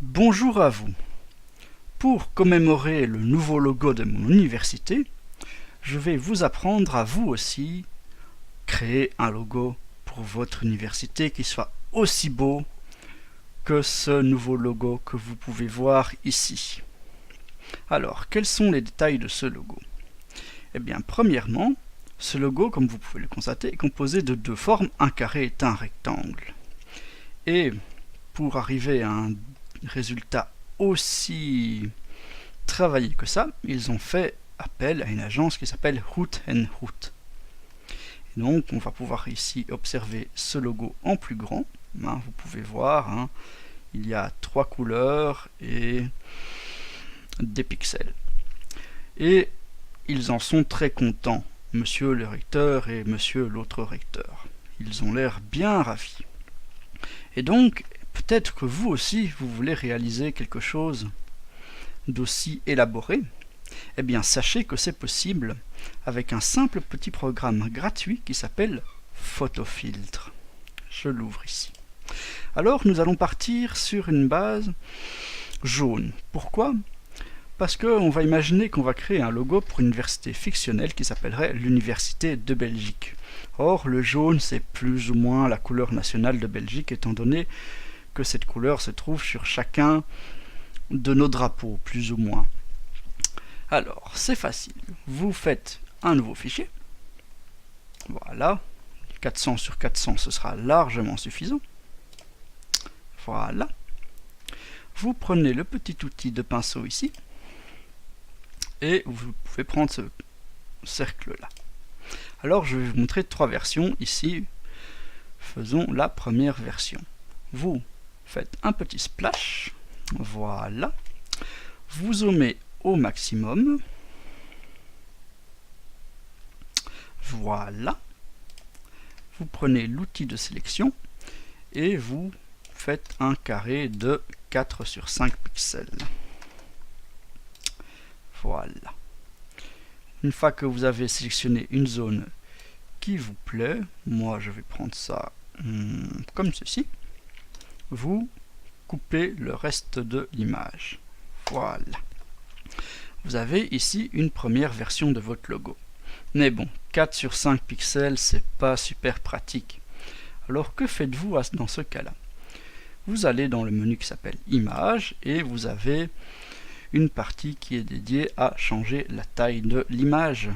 Bonjour à vous. Pour commémorer le nouveau logo de mon université, je vais vous apprendre à vous aussi créer un logo pour votre université qui soit aussi beau que ce nouveau logo que vous pouvez voir ici. Alors, quels sont les détails de ce logo? Eh bien, premièrement, ce logo, comme vous pouvez le constater, est composé de deux formes, un carré et un rectangle. Et pour arriver à un résultat aussi travaillé que ça, ils ont fait appel à une agence qui s'appelle Hout & Hout. Et donc, on va pouvoir ici observer ce logo en plus grand. Vous pouvez voir, il y a 3 couleurs et des pixels. Et ils en sont très contents, monsieur le recteur et monsieur l'autre recteur. Ils ont l'air bien ravis. Et donc, peut-être que vous aussi, vous voulez réaliser quelque chose d'aussi élaboré. Eh bien, sachez que c'est possible avec un simple petit programme gratuit qui s'appelle Photofiltre. Je l'ouvre ici. Alors, nous allons partir sur une base jaune. Pourquoi ? Parce qu'on va imaginer qu'on va créer un logo pour une université fictionnelle qui s'appellerait l'Université de Belgique. Or, le jaune, c'est plus ou moins la couleur nationale de Belgique, étant donné que cette couleur se trouve sur chacun de nos drapeaux, plus ou moins. Alors, c'est facile. Vous faites un nouveau fichier. Voilà. 400 sur 400, ce sera largement suffisant. Voilà. Vous prenez le petit outil de pinceau ici. Et vous pouvez prendre ce cercle-là. Alors, je vais vous montrer 3 versions. Ici, faisons la première version. Vous faites un petit splash. Voilà. Vous zoomez au maximum. Voilà. Vous prenez l'outil de sélection et vous faites un carré de 4 sur 5 pixels. Voilà. Une fois que vous avez sélectionné une zone qui vous plaît, moi je vais prendre ça comme ceci, vous coupez le reste de l'image. Voilà. Vous avez ici une première version de votre logo. Mais bon, 4 sur 5 pixels, c'est pas super pratique. Alors que faites-vous dans ce cas-là? Vous allez dans le menu qui s'appelle Images et vous avez une partie qui est dédiée à changer la taille de l'image.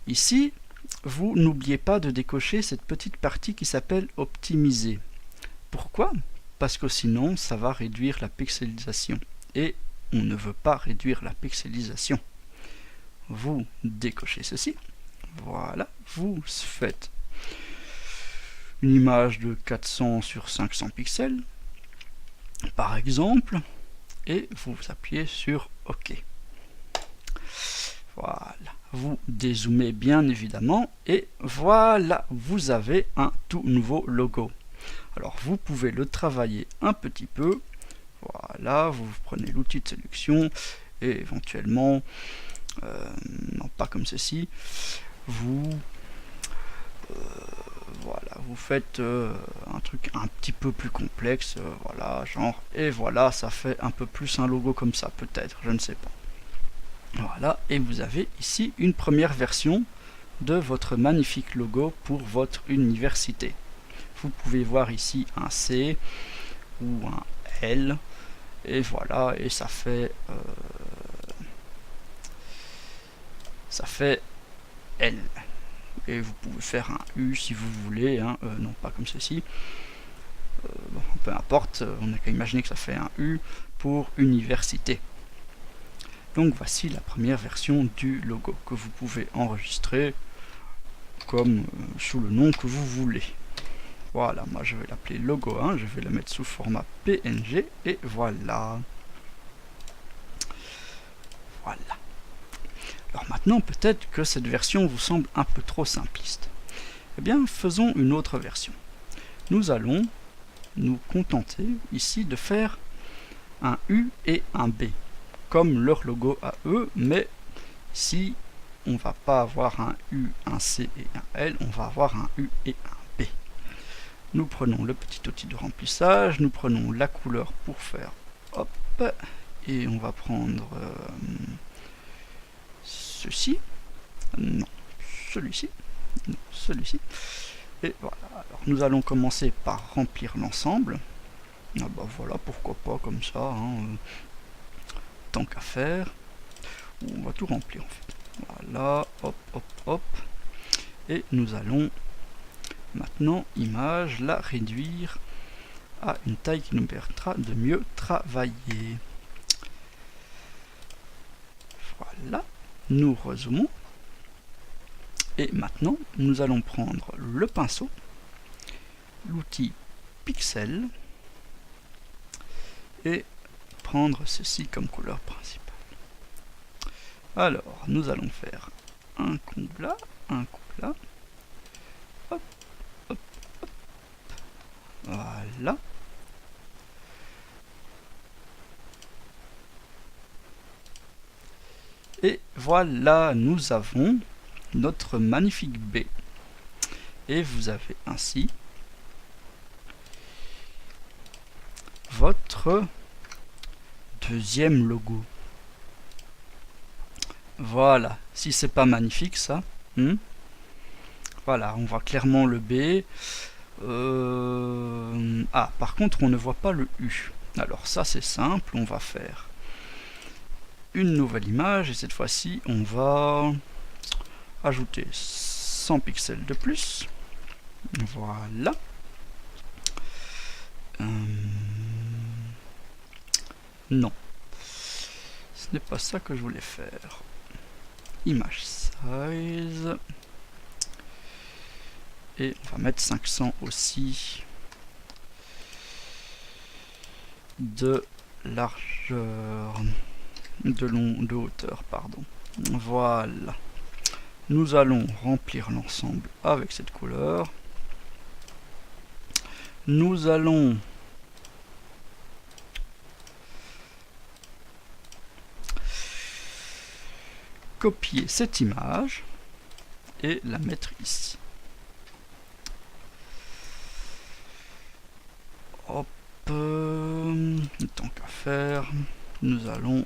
Ici, vous n'oubliez pas de décocher cette petite partie qui s'appelle Optimiser. Pourquoi? Parce que sinon, ça va réduire la pixelisation. Et on ne veut pas réduire la pixelisation. Vous décochez ceci. Voilà. Vous faites une image de 400 sur 500 pixels, par exemple, et vous appuyez sur OK. Voilà. Vous dézoomez bien évidemment, et voilà, vous avez un tout nouveau logo. Alors vous pouvez le travailler un petit peu. Voilà, vous prenez l'outil de sélection et éventuellement, non pas comme ceci, vous voilà, vous faites un truc un petit peu plus complexe, voilà, genre, et voilà, ça fait un peu plus un logo comme ça, peut-être, je ne sais pas. Voilà, et vous avez ici une première version de votre magnifique logo pour votre université. Vous pouvez voir ici un C ou un L, et voilà, et ça fait L. Et vous pouvez faire un U si vous voulez, non pas comme ceci. Bon, peu importe, on n'a qu'à imaginer que ça fait un U pour université. Donc voici la première version du logo que vous pouvez enregistrer comme sous le nom que vous voulez. Voilà, moi je vais l'appeler logo 1, je vais le mettre sous format PNG et voilà. Voilà. Alors maintenant, peut-être que cette version vous semble un peu trop simpliste. Eh bien, faisons une autre version. Nous allons nous contenter ici de faire un U et un B, comme leur logo à eux, mais si on ne va pas avoir un U, un C et un L, on va avoir un U et un B. Nous prenons le petit outil de remplissage, nous prenons la couleur pour faire hop, et on va prendre ceci, non, celui-ci, non, celui-ci, et voilà. Alors nous allons commencer par remplir l'ensemble. Ah bah voilà, pourquoi pas comme ça, hein, tant qu'à faire. On va tout remplir en fait. Voilà, hop, hop, hop. Et nous allons maintenant, image, la réduire à une taille qui nous permettra de mieux travailler. Voilà, nous rezoomons. Et maintenant, nous allons prendre le pinceau, l'outil Pixel, et prendre ceci comme couleur principale. Alors, nous allons faire un coup là, un coup là. Hop, hop, hop. Voilà. Et voilà, nous avons notre magnifique baie. Et vous avez ainsi votre deuxième logo. Voilà, si c'est pas magnifique ça. Voilà, on voit clairement le B. Ah, par contre, on ne voit pas le U. Alors ça, c'est simple, on va faire une nouvelle image et cette fois-ci, on va ajouter 100 pixels de plus. Voilà. Non, ce n'est pas ça que je voulais faire. Image size. Et on va mettre 500 aussi de largeur, de hauteur, pardon. Voilà. Nous allons remplir l'ensemble avec cette couleur. Nous allons copier cette image et la mettre ici. Hop, tant qu'à faire, nous allons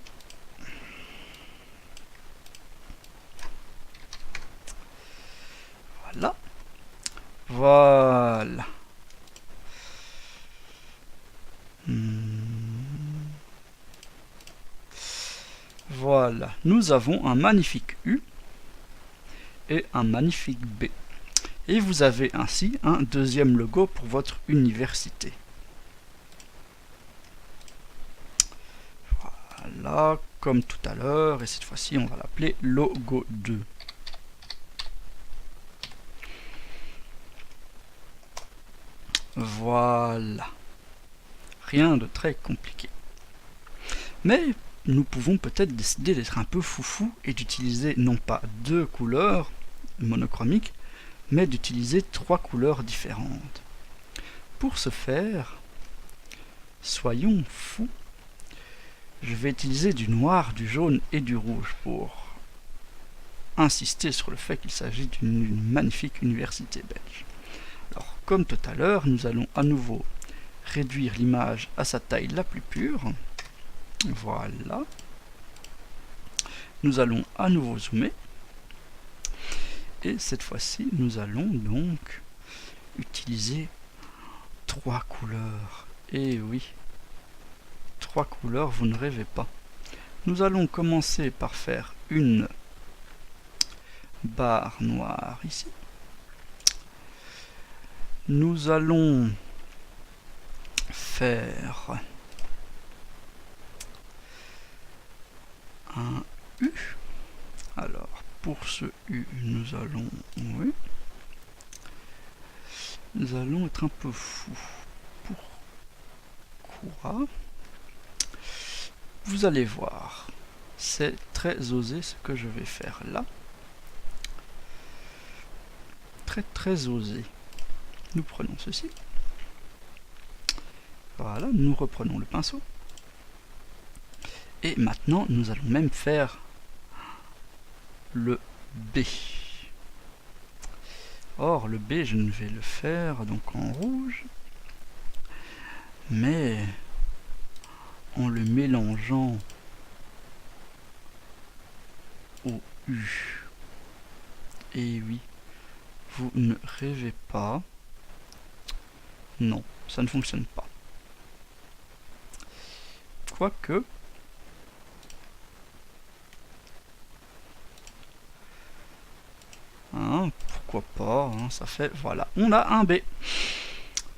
voilà. Voilà. Voilà, nous avons un magnifique U et un magnifique B. Et vous avez ainsi un deuxième logo pour votre université. Voilà, comme tout à l'heure, et cette fois-ci on va l'appeler logo 2. Voilà. Rien de très compliqué. Mais nous pouvons peut-être décider d'être un peu foufou et d'utiliser non pas 2 couleurs monochromiques, mais d'utiliser 3 couleurs différentes. Pour ce faire, soyons fous. Je vais utiliser du noir, du jaune et du rouge pour insister sur le fait qu'il s'agit d'une magnifique université belge. Alors, comme tout à l'heure, nous allons à nouveau réduire l'image à sa taille la plus pure. Voilà. Nous allons à nouveau zoomer. Et cette fois-ci, nous allons donc utiliser 3 couleurs. Et oui, 3 couleurs, vous ne rêvez pas. Nous allons commencer par faire une barre noire ici. Nous allons faire un U. Alors, pour ce U, nous allons... Oui. Nous allons être un peu fous. Pourquoi? Vous allez voir. C'est très osé ce que je vais faire là. Très osé. Nous prenons ceci. Voilà, nous reprenons le pinceau. Et maintenant, nous allons même faire le B. Or, le B, je ne vais le faire donc en rouge, mais en le mélangeant au U. Et oui, vous ne rêvez pas. Non, ça ne fonctionne pas. Quoique... Hein, pourquoi pas, hein, ça fait... Voilà, on a un B.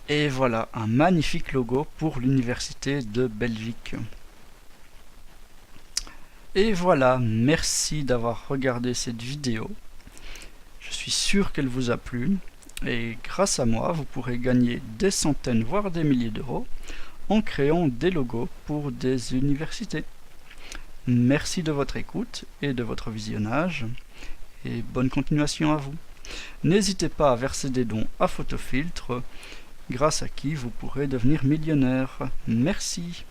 Et voilà, un magnifique logo pour l'Université de Belgique. Et voilà, merci d'avoir regardé cette vidéo. Je suis sûr qu'elle vous a plu. Et grâce à moi, vous pourrez gagner des centaines, voire des milliers d'euros en créant des logos pour des universités. Merci de votre écoute et de votre visionnage. Et bonne continuation à vous. N'hésitez pas à verser des dons à Photofiltre, grâce à qui vous pourrez devenir millionnaire. Merci.